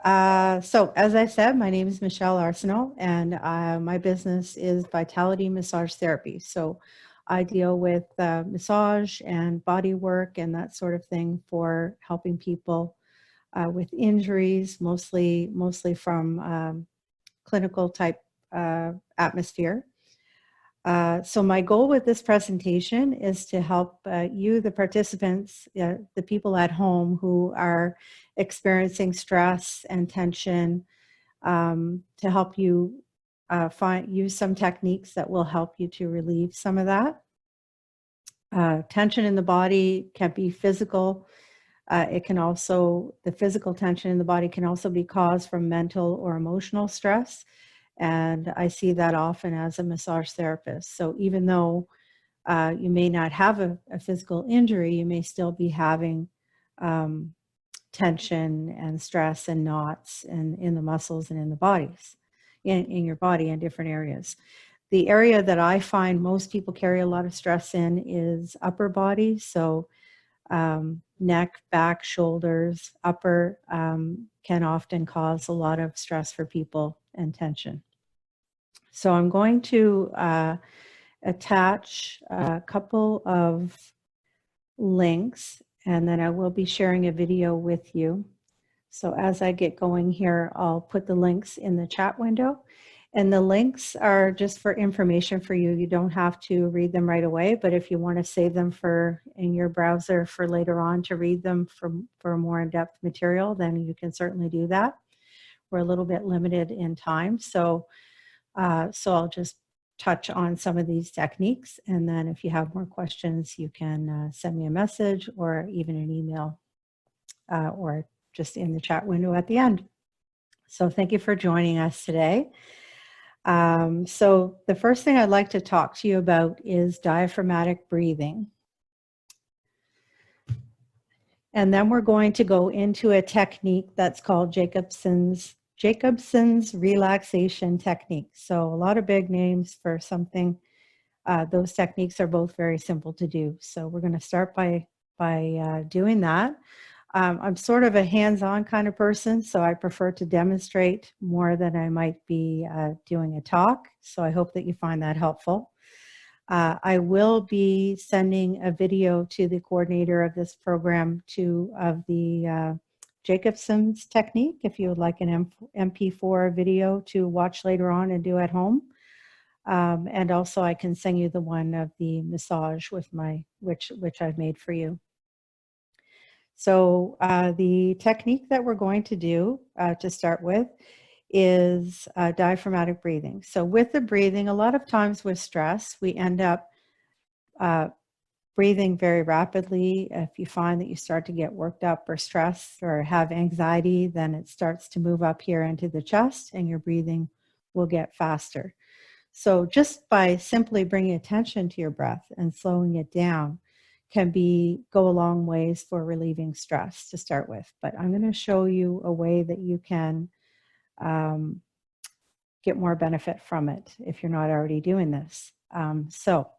So as I said, my name is Michele Arsenault, and my business is Vitality Massage Therapy. So I deal with massage and body work and that sort of thing for helping people with injuries, mostly from clinical type atmosphere. So my goal with this presentation is to help you, the participants, the people at home who are experiencing stress and tension, to help you use some techniques that will help you to relieve some of that. Tension in the body can be physical. The physical tension in the body can also be caused from mental or emotional stress. And I see that often as a massage therapist. So even though you may not have a physical injury, you may still be having tension and stress and knots in the muscles and in the bodies, in your body in different areas. The area that I find most people carry a lot of stress in is upper body. So neck, back, shoulders, upper can often cause a lot of stress for people and tension. So I'm going to attach a couple of links, and then I will be sharing a video with you. So as I get going here, I'll put the links in the chat window. And the links are just for information for you. You don't have to read them right away, but if you want to save them in your browser for later on to read them for more in-depth material, then you can certainly do that. We're a little bit limited in time, so I'll just touch on some of these techniques, and then if you have more questions, you can send me a message or even an email or just in the chat window at the end. So thank you for joining us today. So the first thing I'd like to talk to you about is diaphragmatic breathing. And then we're going to go into a technique that's called Jacobson's relaxation technique. So a lot of big names for something. Those techniques are both very simple to do. So we're going to start by doing that. I'm sort of a hands-on kind of person, so I prefer to demonstrate more than I might be doing a talk. So I hope that you find that helpful. I will be sending a video to the coordinator of this program of the Jacobson's technique, if you would like an MP4 video to watch later on and do at home. And also I can send you the one of the massage with which I've made for you. So the technique that we're going to do to start with is diaphragmatic breathing. So with the breathing, a lot of times with stress, we end up breathing very rapidly. If you find that you start to get worked up or stressed or have anxiety, then it starts to move up here into the chest and your breathing will get faster. So just by simply bringing attention to your breath and slowing it down can go a long ways for relieving stress to start with. But I'm going to show you a way that you can get more benefit from it if you're not already doing this. So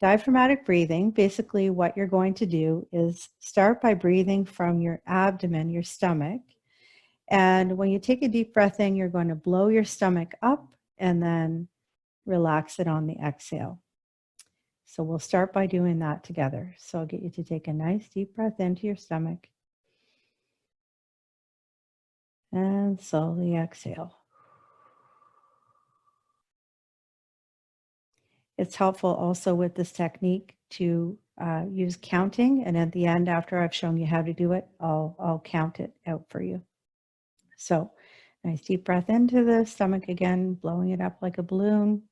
diaphragmatic breathing, basically what you're going to do is start by breathing from your abdomen, your stomach. And when you take a deep breath in, you're going to blow your stomach up and then relax it on the exhale. So we'll start by doing that together. So I'll get you to take a nice deep breath into your stomach and slowly exhale. It's helpful also with this technique to use counting, and at the end, after I've shown you how to do it, I'll count it out for you. So nice deep breath into the stomach again, blowing it up like a balloon.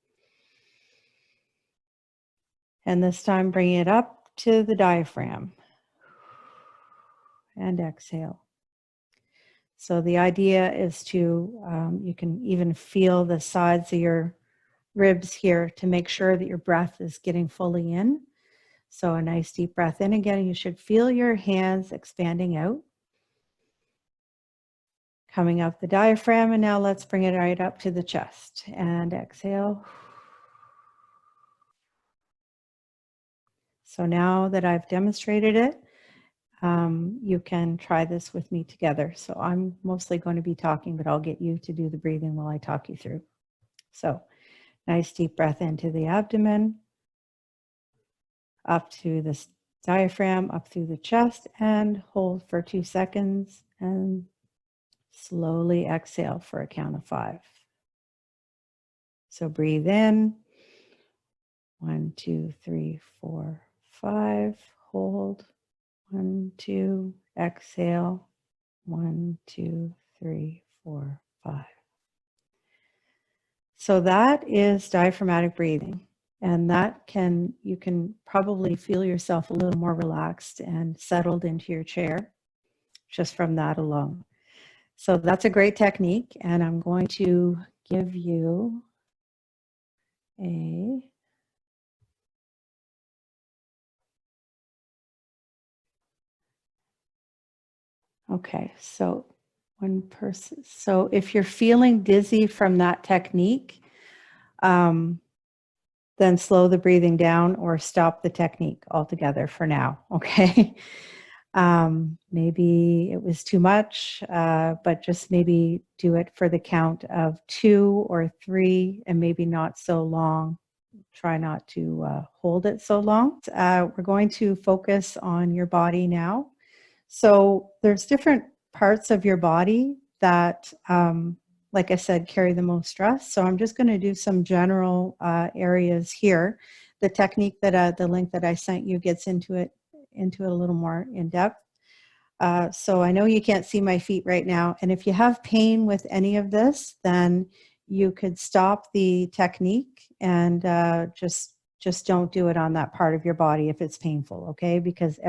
And this time bringing it up to the diaphragm and exhale. So the idea is you can even feel the sides of your ribs here to make sure that your breath is getting fully in. So a nice deep breath in again. You should feel your hands expanding out, coming up the diaphragm. And now let's bring it right up to the chest and exhale. So now that I've demonstrated it, you can try this with me together. So I'm mostly going to be talking, but I'll get you to do the breathing while I talk you through. So nice deep breath into the abdomen, up to the diaphragm, up through the chest, and hold for 2 seconds, and slowly exhale for a count of 5. So breathe in, 1, 2, 3, 4, 5, hold, 1, 2, exhale, 1, 2, 3, 4, 5. So that is diaphragmatic breathing. And that you can probably feel yourself a little more relaxed and settled into your chair just from that alone. So that's a great technique. And I'm going to give you okay, so one person. So if you're feeling dizzy from that technique, then slow the breathing down or stop the technique altogether for now, okay? Maybe it was too much, but just maybe do it for the count of 2 or 3 and maybe not so long. Try not to hold it so long. We're going to focus on your body now. So there's different parts of your body that, like I said, carry the most stress. So I'm just going to do some general areas here. The technique that the link that I sent you gets into it a little more in depth. So I know you can't see my feet right now. And if you have pain with any of this, then you could stop the technique and just don't do it on that part of your body if it's painful, okay? Because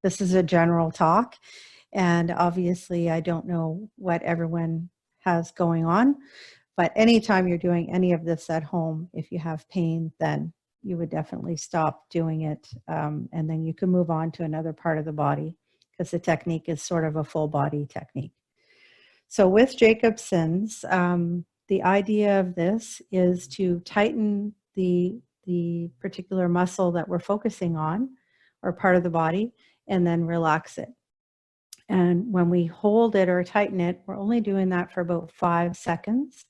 this is a general talk, and obviously I don't know what everyone has going on, but anytime you're doing any of this at home, if you have pain, then you would definitely stop doing it, and then you can move on to another part of the body because the technique is sort of a full body technique. So with Jacobson's, the idea of this is to tighten the particular muscle that we're focusing on or part of the body and then relax it. And when we hold it or tighten it, we're only doing that for about 5 seconds.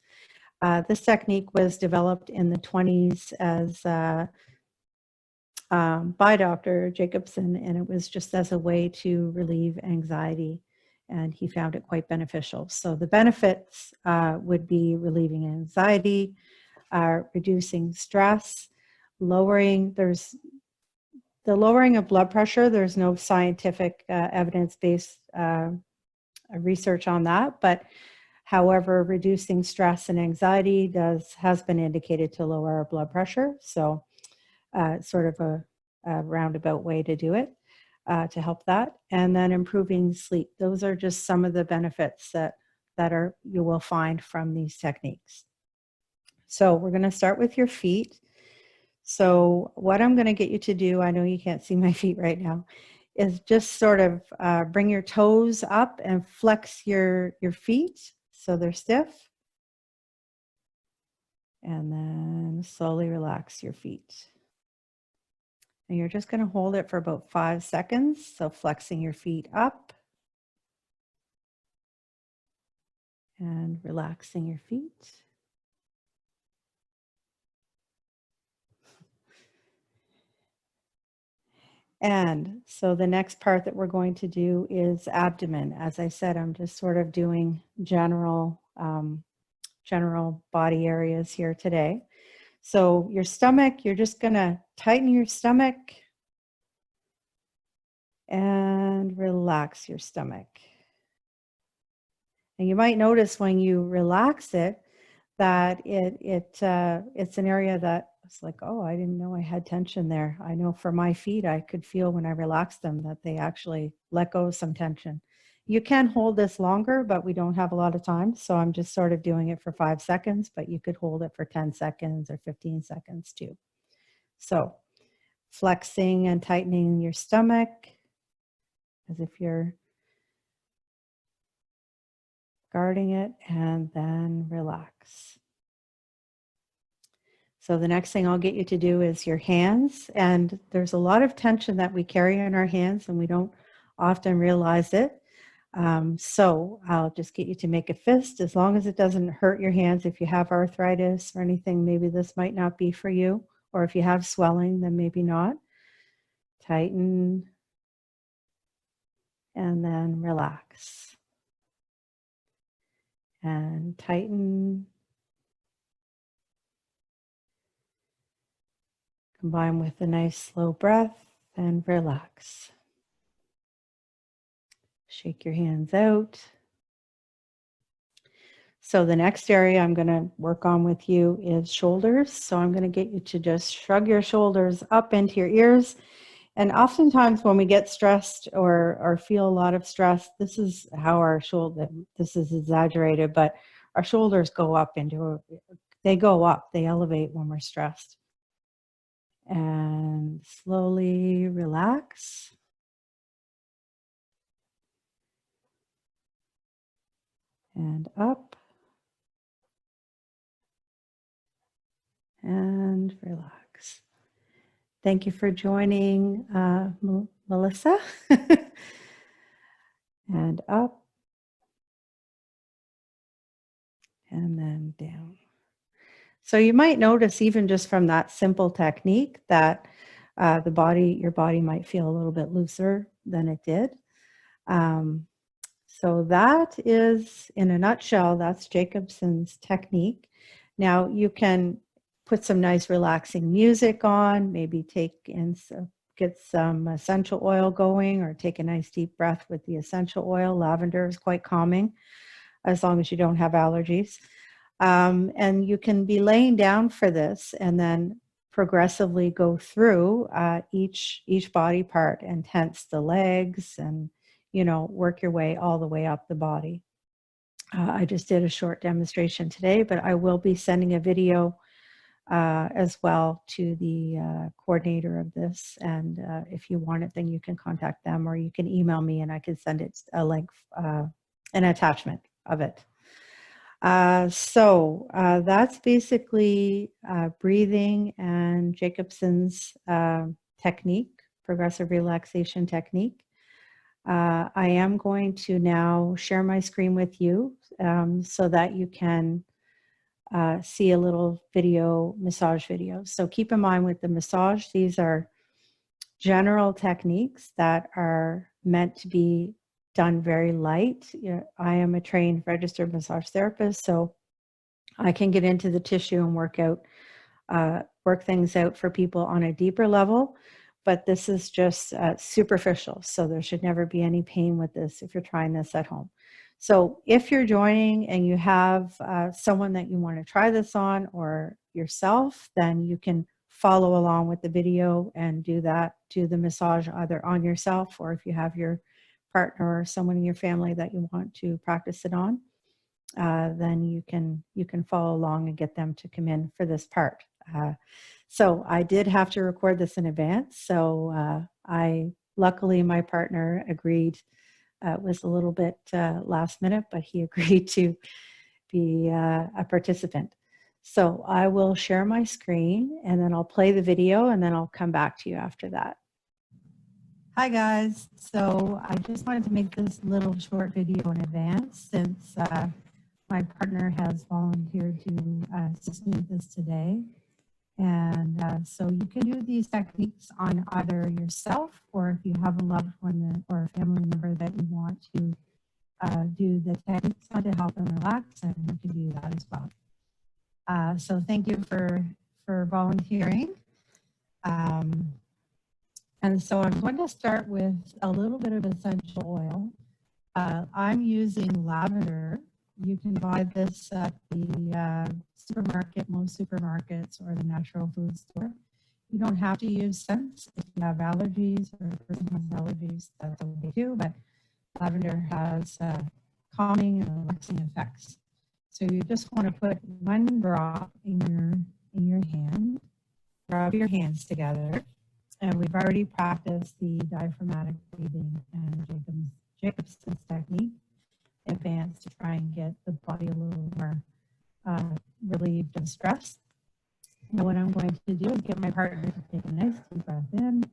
This technique was developed in the 20s as by Dr. Jacobson, and it was just as a way to relieve anxiety, and he found it quite beneficial. So the benefits would be relieving anxiety, reducing stress, lowering of blood pressure. There's no scientific evidence-based research on that, but however, reducing stress and anxiety has been indicated to lower our blood pressure. So sort of a roundabout way to do it to help that. And then improving sleep. Those are just some of the benefits that you will find from these techniques. So we're going to start with your feet. So what I'm going to get you to do, I know you can't see my feet right now, is just sort of bring your toes up and flex your feet so they're stiff. And then slowly relax your feet. And you're just going to hold it for about 5 seconds. So flexing your feet up and relaxing your feet. And so the next part that we're going to do is abdomen. As I said, I'm just sort of doing general body areas here today. So your stomach, you're just going to tighten your stomach and relax your stomach. And you might notice when you relax it that it's an area that it's like, oh, I didn't know I had tension there. I know for my feet, I could feel when I relaxed them that they actually let go of some tension. You can hold this longer, but we don't have a lot of time. So I'm just sort of doing it for 5 seconds, but you could hold it for 10 seconds or 15 seconds too. So flexing and tightening your stomach as if you're guarding it, and then relax. So the next thing I'll get you to do is your hands. And there's a lot of tension that we carry in our hands and we don't often realize it. So I'll just get you to make a fist, as long as it doesn't hurt your hands. If you have arthritis or anything, maybe this might not be for you. Or if you have swelling, then maybe not. Tighten and then relax. And tighten. Combine with a nice slow breath and relax. Shake your hands out. So the next area I'm going to work on with you is shoulders. So I'm going to get you to just shrug your shoulders up into your ears. And oftentimes when we get stressed or feel a lot of stress, this is how our shoulder, this is exaggerated, but our shoulders go up they go up, they elevate when we're stressed. And slowly relax. And up. And relax. Thank you for joining, Melissa. And up. And then down. So you might notice, even just from that simple technique, that your body might feel a little bit looser than it did. So that is, in a nutshell, that's Jacobson's technique. Now you can put some nice relaxing music on, maybe get some essential oil going, or take a nice deep breath with the essential oil. Lavender is quite calming, as long as you don't have allergies. And you can be laying down for this and then progressively go through each body part and tense the legs and, work your way all the way up the body. I just did a short demonstration today, but I will be sending a video as well to the coordinator of this. And if you want it, then you can contact them, or you can email me and I can send it a link, an attachment of it. So that's basically breathing and Jacobson's technique, progressive relaxation technique. I am going to now share my screen with you so that you can see a little massage video. So keep in mind with the massage, these are general techniques that are meant to be done very light. I am a trained registered massage therapist, so I can get into the tissue and work things out for people on a deeper level. But this is just superficial, so there should never be any pain with this if you're trying this at home. So if you're joining and you have someone that you want to try this on, or yourself, then you can follow along with the video and do the massage either on yourself, or if you have your partner or someone in your family that you want to practice it on, then you can follow along and get them to come in for this part. So I did have to record this in advance. So luckily my partner agreed. It was a little bit last minute, but he agreed to be a participant. So I will share my screen and then I'll play the video and then I'll come back to you after that. Hi guys. So I just wanted to make this little short video in advance since my partner has volunteered to assist me with this today. And so you can do these techniques on either yourself, or if you have a loved one or a family member that you want to do the techniques on to help them relax, and you can do that as well. So thank you for volunteering. And so I'm going to start with a little bit of essential oil. I'm using lavender. You can buy this at the supermarket, most supermarkets, or the natural food store. You don't have to use scents. If you have allergies or a person has allergies, that's okay too, but lavender has calming and relaxing effects. So you just want to put one drop in your hand, rub your hands together, and we've already practiced the diaphragmatic breathing and Jacobson's technique advanced to try and get the body a little more relieved of stress. Now what I'm going to do is get my partner to take a nice deep breath in,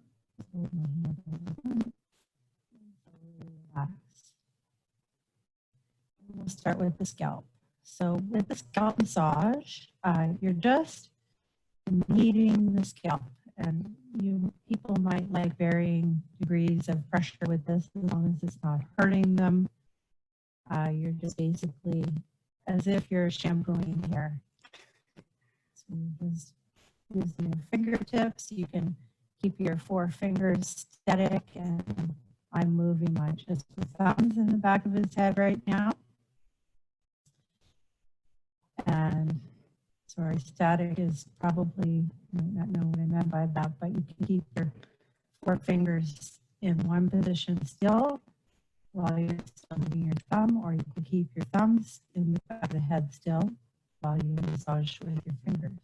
hold my hand over relax. We'll start with the scalp. So with the scalp massage, you're just kneading the scalp, and people might like varying degrees of pressure with this as long as it's not hurting them. You're just basically as if you're shampooing hair. So you're just using your fingertips. You can keep your 4 fingers static, and I'm moving my just the thumbs in the back of his head right now. And sorry, static is probably, you might not know what I meant by that, but you can keep your 4 fingers in one position still while you're still moving your thumb, or you can keep your thumbs in the back of the head still while you massage with your fingers.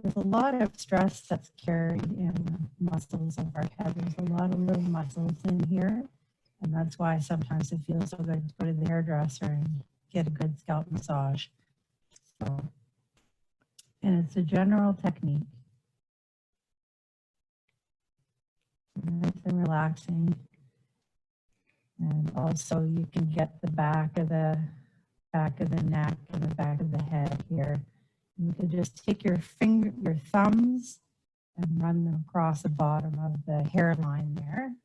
There's a lot of stress that's carried in the muscles of our head. There's a lot of little muscles in here, and that's why sometimes it feels so good to go to the hairdresser and get a good scalp massage. So, and it's a general technique. Nice and relaxing. And also you can get the back of the neck and the back of the head here. You could just take your thumbs and run them across the bottom of the hairline there.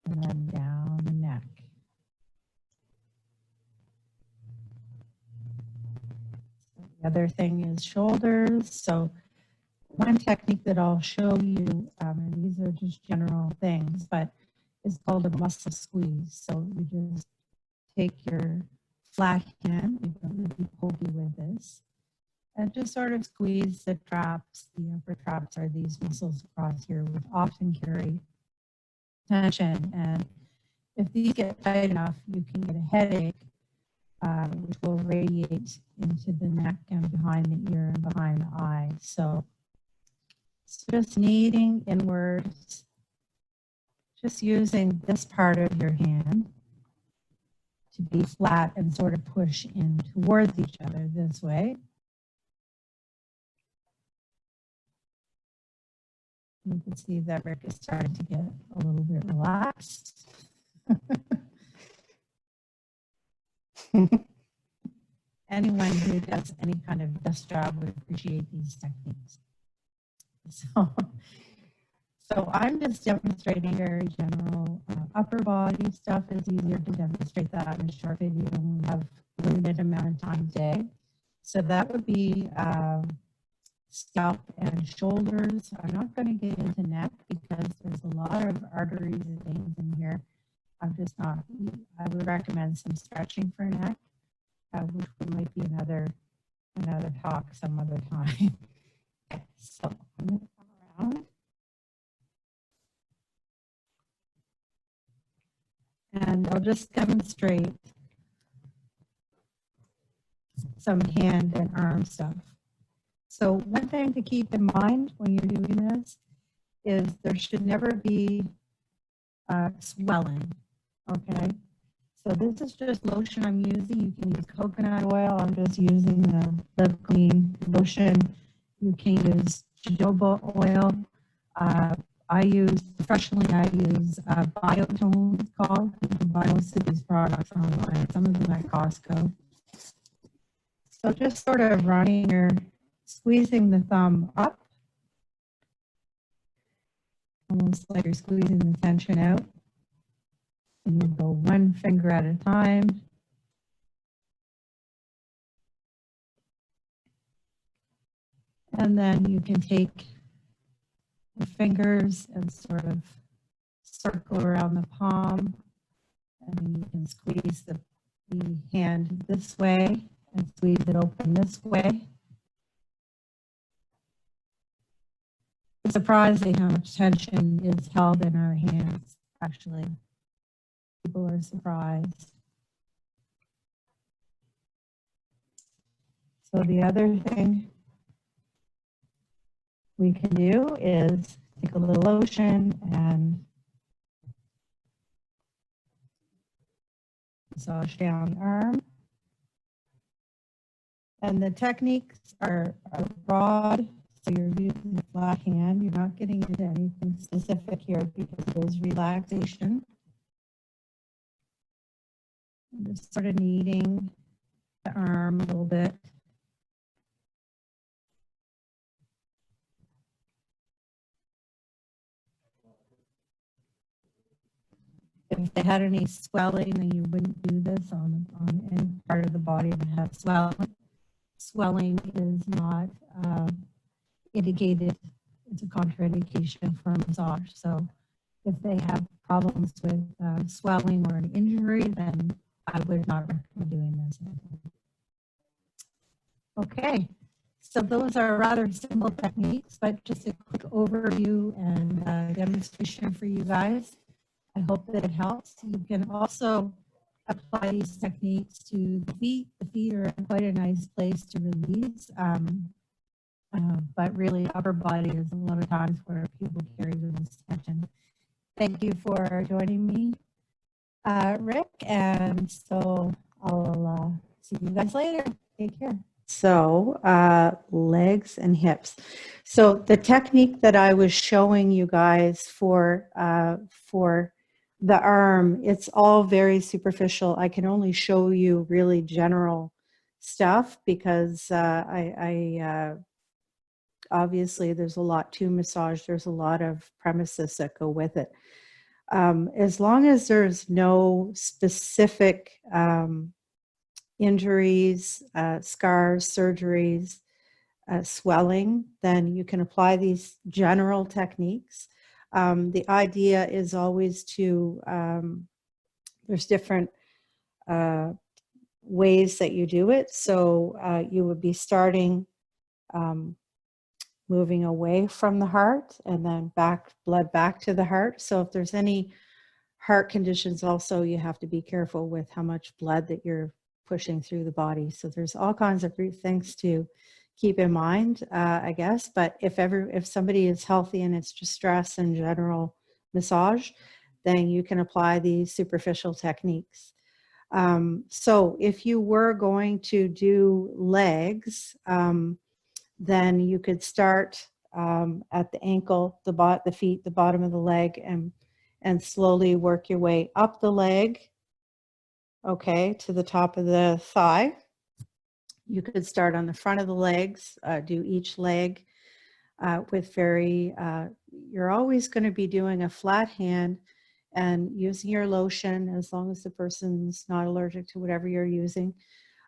And then down the neck. The other thing is shoulders. So one technique that I'll show you, and these are just general things, but it's called a muscle squeeze. So you just take your flat hand, you don't need to be pokey with this, and just sort of squeeze the traps. The upper traps are these muscles across here, which often carry tension. And if these get tight enough, you can get a headache, which will radiate into the neck and behind the ear and behind the eye. So it's just kneading inwards, just using this part of your hand to be flat and sort of push in towards each other this way. You can see that Rick is starting to get a little bit relaxed. Anyone who does any kind of desk job would appreciate these techniques. So I'm just demonstrating very general upper body stuff. It's easier to demonstrate that in a short video when we have a limited amount of time today. So that would be scalp and shoulders. I'm not going to get into neck because there's a lot of arteries and veins in here. I'm just not, I would recommend some stretching for neck, which might be another talk some other time. Okay, so I'm going to come around. And I'll just demonstrate some hand and arm stuff. So one thing to keep in mind when you're doing this is there should never be swelling, okay? So this is just lotion I'm using. You can use coconut oil. I'm just using the Live Clean lotion. You can use jojoba oil. Professionally, I use Biotone, it's called. You can buy most of these products online, some of them at Costco. So just sort of squeezing the thumb up, almost like you're squeezing the tension out. And you go one finger at a time. And then you can take the fingers and sort of circle around the palm. And then you can squeeze the hand this way and squeeze it open this way. It's surprising how much tension is held in our hands, actually. People are surprised. So the other thing we can do is take a little lotion and massage down the arm. And the techniques are broad, So you're using a flat hand. You're not getting into anything specific here because it is relaxation. I'm just sort of kneading the arm a little bit. If they had any swelling, then you wouldn't do this on any part of the body that has swelling. Swelling is not indicated. It's a contraindication for massage. So if they have problems with swelling or an injury, then I would not recommend doing this. Okay, so those are rather simple techniques, but just a quick overview and demonstration for you guys. I hope that it helps. You can also apply these techniques to the feet. The feet are quite a nice place to release, but really upper body is a lot of times where people carry the most tension. Thank you for joining me, Rick, and so I'll see you guys later. Take care. So legs and hips. So the technique that I was showing you guys for the arm, it's all very superficial. I can only show you really general stuff because obviously there's a lot to massage. There's a lot of premises that go with it. As long as there's no specific injuries, scars, surgeries, swelling, then you can apply these general techniques. The idea is always to, there's different ways that you do it. So you would be starting moving away from the heart and then blood back to the heart. So if there's any heart conditions also, you have to be careful with how much blood that you're pushing through the body. So there's all kinds of things to keep in mind, I guess. But if somebody is healthy and it's just stress and general massage, then you can apply these superficial techniques. So if you were going to do legs, then you could start at the ankle, the feet, the bottom of the leg, and slowly work your way up the leg, okay, to the top of the thigh. You could start on the front of the legs, do each leg with you're always going to be doing a flat hand and using your lotion as long as the person's not allergic to whatever you're using,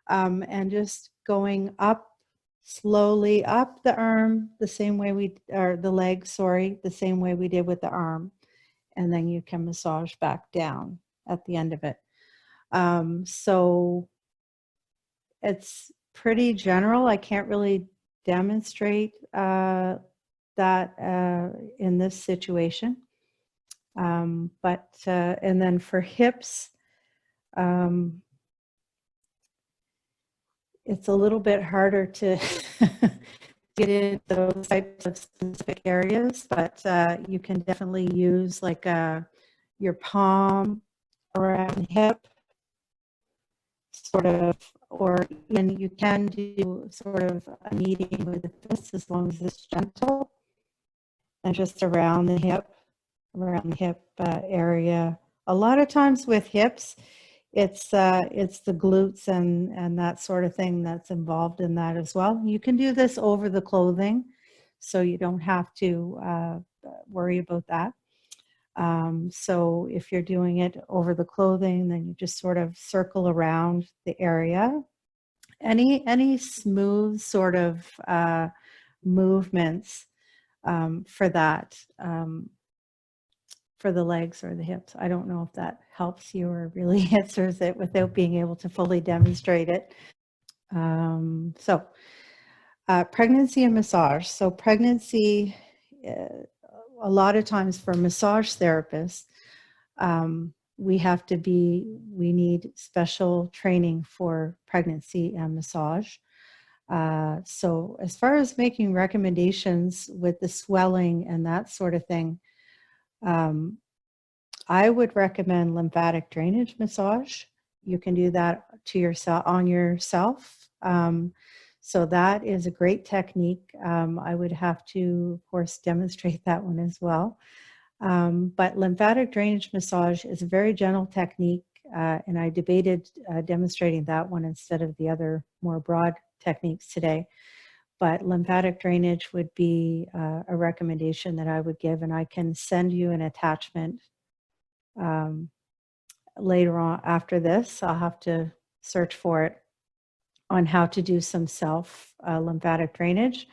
and just going up slowly up the arm the same way the leg, the same way we did with the arm. And then you can massage back down at the end of it. So it's pretty general. I can't really demonstrate that in this situation. And then for hips, it's a little bit harder to get into those types of specific areas, but you can definitely use like your palm around the hip, sort of, or even you can do sort of a kneading with the fist as long as it's gentle, and just around the hip area. A lot of times with hips, it's the glutes and that sort of thing that's involved in that as well. You can do this over the clothing, so you don't have to worry about that. So if you're doing it over the clothing, then you just sort of circle around the area. Any smooth sort of movements for that. For the legs or the hips. I don't know if that helps you or really answers it without being able to fully demonstrate it. Pregnancy and massage. So pregnancy, a lot of times for massage therapists, we need special training for pregnancy and massage. So as far as making recommendations with the swelling and that sort of thing, I would recommend lymphatic drainage massage. You can do that on yourself. So that is a great technique. I would have to, of course, demonstrate that one as well. But lymphatic drainage massage is a very gentle technique, and I debated demonstrating that one instead of the other more broad techniques today. But lymphatic drainage would be a recommendation that I would give, and I can send you an attachment later on after this. I'll have to search for it on how to do some self lymphatic drainage.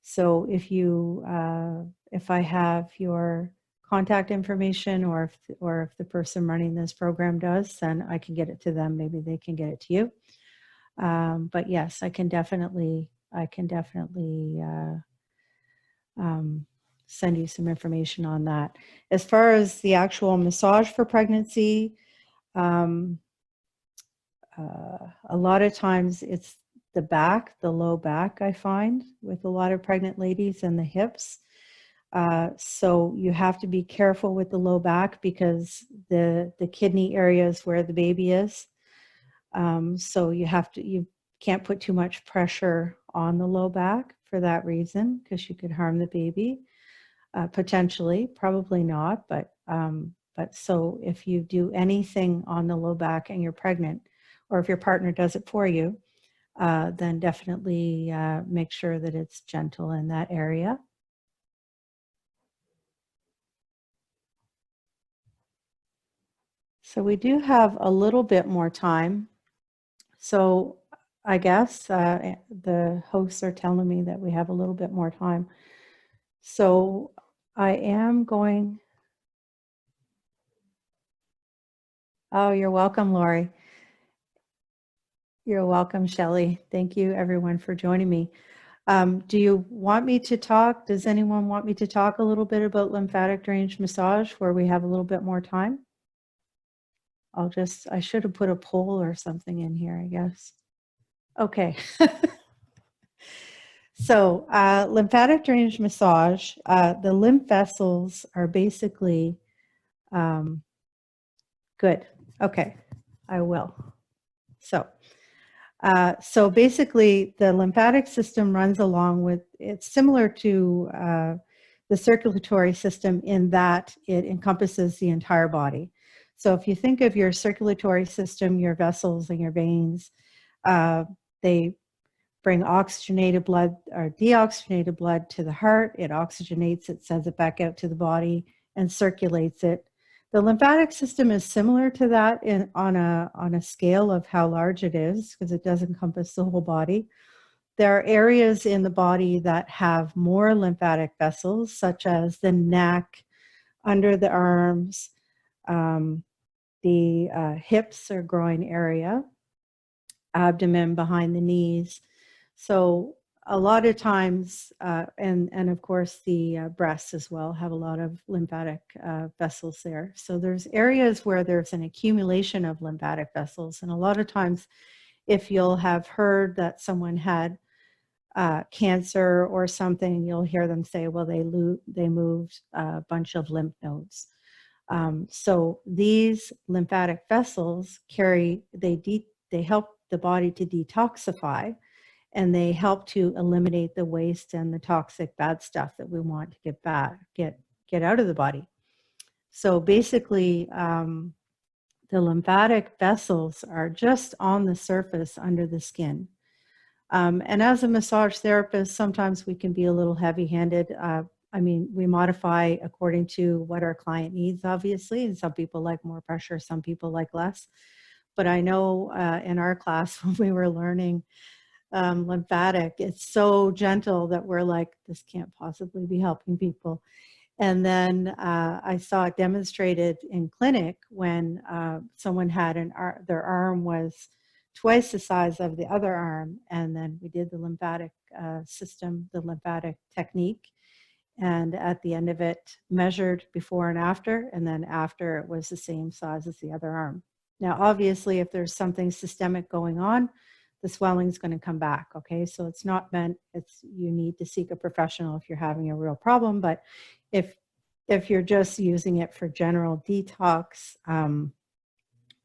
So if I have your contact information, or if the person running this program does, then I can get it to them. Maybe they can get it to you. But yes, I can definitely send you some information on that. As far as the actual massage for pregnancy, a lot of times it's the back, the low back, I find with a lot of pregnant ladies, and the hips. So you have to be careful with the low back because the kidney area is where the baby is. So you can't put too much pressure on the low back for that reason, because you could harm the baby, potentially, probably not. But so if you do anything on the low back and you're pregnant, or if your partner does it for you, then definitely make sure that it's gentle in that area. So we do have a little bit more time. So I guess the hosts are telling me that we have a little bit more time. So I am going. Oh, you're welcome, Lori. You're welcome, Shelley. Thank you, everyone, for joining me. Do you want me to talk? Does anyone want me to talk a little bit about lymphatic drainage massage where we have a little bit more time? I should have put a poll or something in here, I guess. Okay. So lymphatic drainage massage, the lymph vessels are basically good. Okay, I will. So basically the lymphatic system runs along with, it's similar to the circulatory system in that it encompasses the entire body. So if you think of your circulatory system, your vessels and your veins, they bring oxygenated blood or deoxygenated blood to the heart. It oxygenates it, sends it back out to the body, and circulates it. The lymphatic system is similar to that on a scale of how large it is, because it does encompass the whole body. There are areas in the body that have more lymphatic vessels, such as the neck, under the arms, the hips or groin area, abdomen, behind the knees. So a lot of times, and of course the breasts as well have a lot of lymphatic vessels there. So there's areas where there's an accumulation of lymphatic vessels. And a lot of times, if you'll have heard that someone had cancer or something, you'll hear them say, well, they moved a bunch of lymph nodes. So these lymphatic vessels they help the body to detoxify, and they help to eliminate the waste and the toxic bad stuff that we want to get out of the body. So basically, the lymphatic vessels are just on the surface under the skin. And as a massage therapist, sometimes we can be a little heavy-handed. I mean, we modify according to what our client needs, obviously, and some people like more pressure, some people like less. But I know in our class when we were learning lymphatic, it's so gentle that we're like, this can't possibly be helping people. And then I saw it demonstrated in clinic when someone had their arm was twice the size of the other arm, and then we did the lymphatic system, the lymphatic technique, and at the end of it measured before and after, and then after it was the same size as the other arm. Now, obviously, if there's something systemic going on, the swelling is going to come back. Okay, so it's not meant, you need to seek a professional if you're having a real problem. But if you're just using it for general detox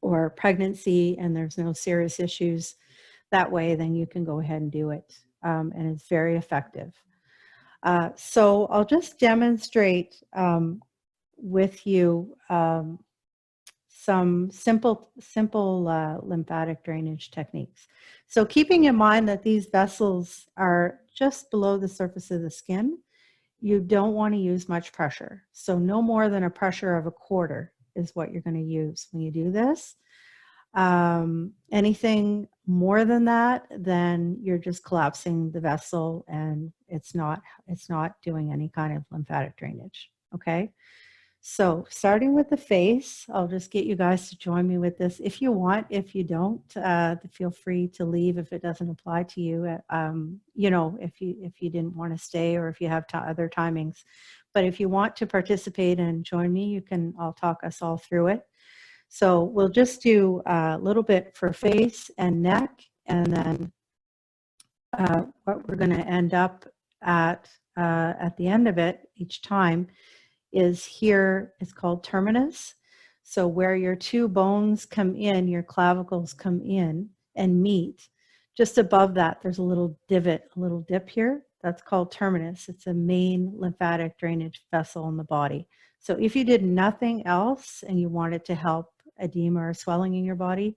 or pregnancy and there's no serious issues, that way, then you can go ahead and do it. And it's very effective. So I'll just demonstrate with you some simple lymphatic drainage techniques. So keeping in mind that these vessels are just below the surface of the skin, you don't want to use much pressure. So no more than a pressure of a quarter is what you're going to use when you do this. Anything more than that, then you're just collapsing the vessel and it's not doing any kind of lymphatic drainage. Okay. So starting with the face, I'll just get you guys to join me with this. If you want, if you don't, feel free to leave if it doesn't apply to you. You know, if you didn't want to stay or if you have other timings. But if you want to participate and join me, you can, I'll talk us all through it. So we'll just do a little bit for face and neck, and then what we're going to end up at the end of it each time is here, it's called terminus. So where your two bones come in, your clavicles come in and meet, just above that, there's a little divot, a little dip here. That's called terminus. It's a main lymphatic drainage vessel in the body. So if you did nothing else and you wanted to help edema or swelling in your body,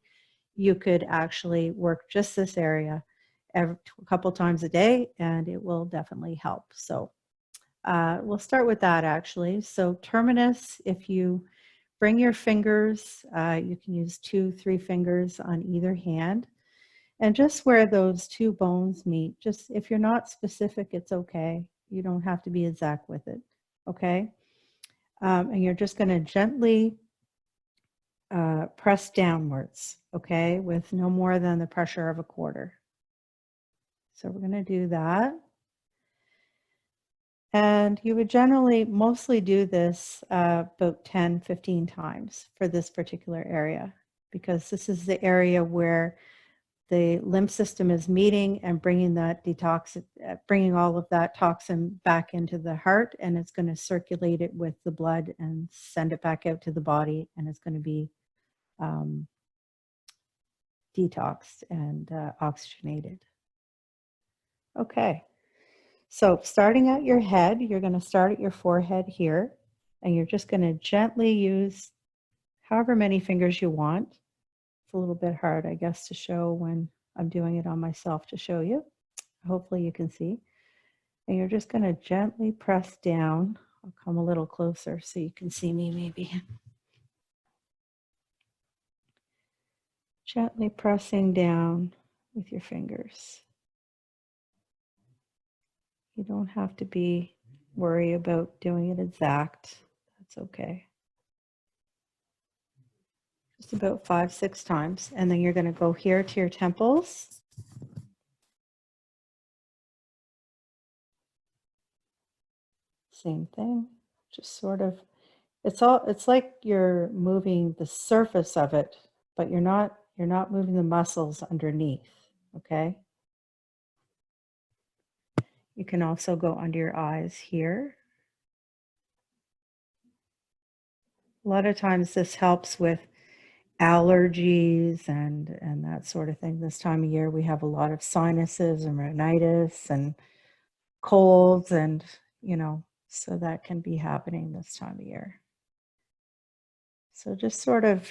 you could actually work just this area a couple times a day and it will definitely help. So we'll start with that actually. So terminus, if you bring your fingers, you can use 2-3 fingers on either hand. And just where those two bones meet, just if you're not specific, it's okay. You don't have to be exact with it, okay? And you're just gonna gently press downwards, okay? With no more than the pressure of a quarter. So we're gonna do that. And you would generally mostly do this about 10-15 times for this particular area, because this is the area where the lymph system is meeting and bringing that detox, bringing all of that toxin back into the heart, and it's going to circulate it with the blood and send it back out to the body, and it's going to be detoxed and oxygenated. Okay. So starting at your head, you're going to start at your forehead here, and you're just going to gently use however many fingers you want. It's a little bit hard, I guess, to show when I'm doing it on myself to show you. Hopefully you can see. And you're just going to gently press down. I'll come a little closer so you can see me maybe. Gently pressing down with your fingers. You don't have to worry about doing it exact. That's okay. Just about 5-6 times. And then you're going to go here to your temples. Same thing. Just sort of, it's like you're moving the surface of it, but you're not moving the muscles underneath, okay? You can also go under your eyes here. A lot of times this helps with allergies and that sort of thing. This time of year, we have a lot of sinuses and rhinitis and colds, and, you know, so that can be happening this time of year. So just sort of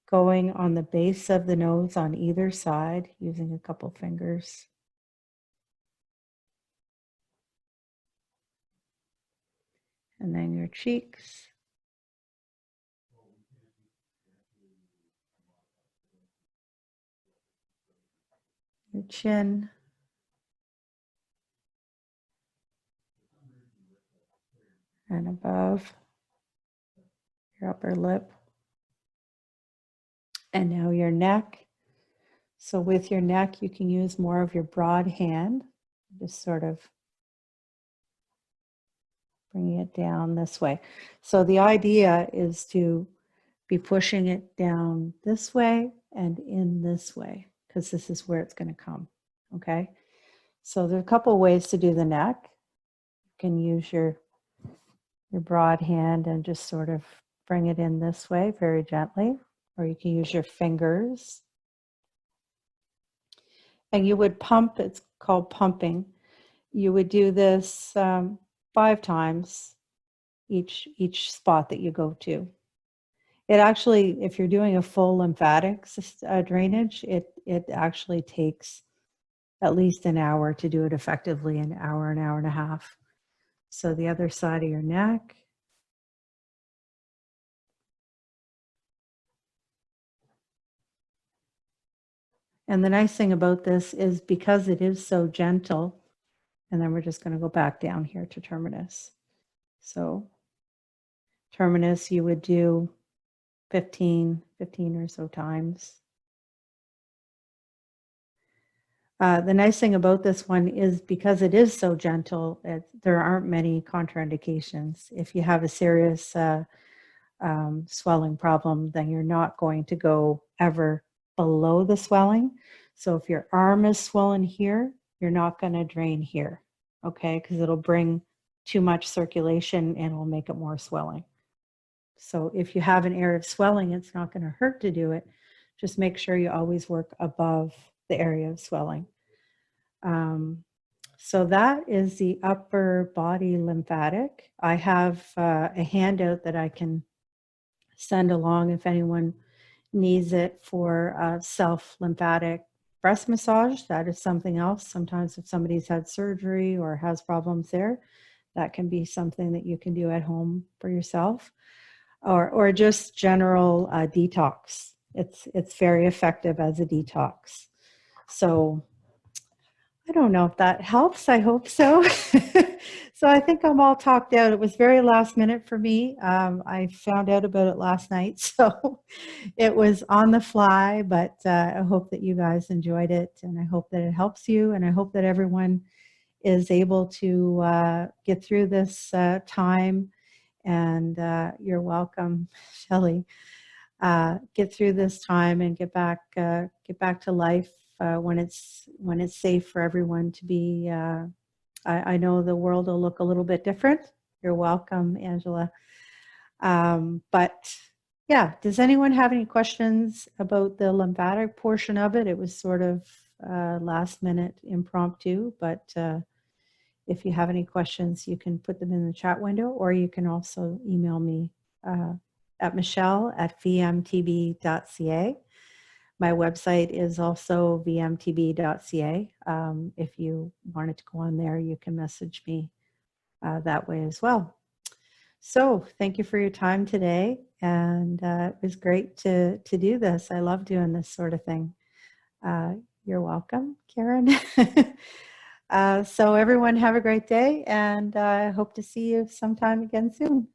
going on the base of the nose on either side, using a couple fingers. And then your cheeks. Your chin. And above your upper lip. And now your neck. So with your neck, you can use more of your broad hand, just sort of bringing it down this way. So the idea is to be pushing it down this way and in this way, because this is where it's going to come, okay? So there are a couple of ways to do the neck. You can use your broad hand and just sort of bring it in this way very gently, or you can use your fingers. And you would pump, it's called pumping. You would do this 5 times each spot that you go to. It actually, if you're doing a full lymphatic drainage, it actually takes at least an hour to do it effectively, an hour and a half. So the other side of your neck. And the nice thing about this is because it is so gentle, and then we're just going to go back down here to terminus. So terminus, you would do 15 or so times. The nice thing about this one is because it is so gentle, there aren't many contraindications. If you have a serious swelling problem, then you're not going to go ever below the swelling. So if your arm is swollen here, you're not going to drain here, okay? Because it'll bring too much circulation and it'll make it more swelling. So if you have an area of swelling, it's not going to hurt to do it. Just make sure you always work above the area of swelling. So that is the upper body lymphatic. I have a handout that I can send along if anyone needs it for self-lymphatic breast massage. That is something else. Sometimes if somebody's had surgery or has problems there, that can be something that you can do at home for yourself, or just general detox. It's very effective as a detox. So I don't know if that helps. I hope so. So I think I'm all talked out. It was very last minute for me. I found out about it last night, so it was on the fly, but I hope that you guys enjoyed it, and I hope that it helps you, and I hope that everyone is able to get through this time. And you're welcome, Shelley. Get through this time and get back to life when it's safe for everyone to be. I know the world will look a little bit different. You're welcome, Angela. But yeah, does anyone have any questions about the lymphatic portion of it? It was sort of last minute impromptu, but if you have any questions, you can put them in the chat window, or you can also email me at michele@vmtb.ca. My website is also vmtb.ca. If you wanted to go on there, you can message me that way as well. So thank you for your time today. And it was great to do this. I love doing this sort of thing. You're welcome, Karen. So everyone have a great day, and I hope to see you sometime again soon.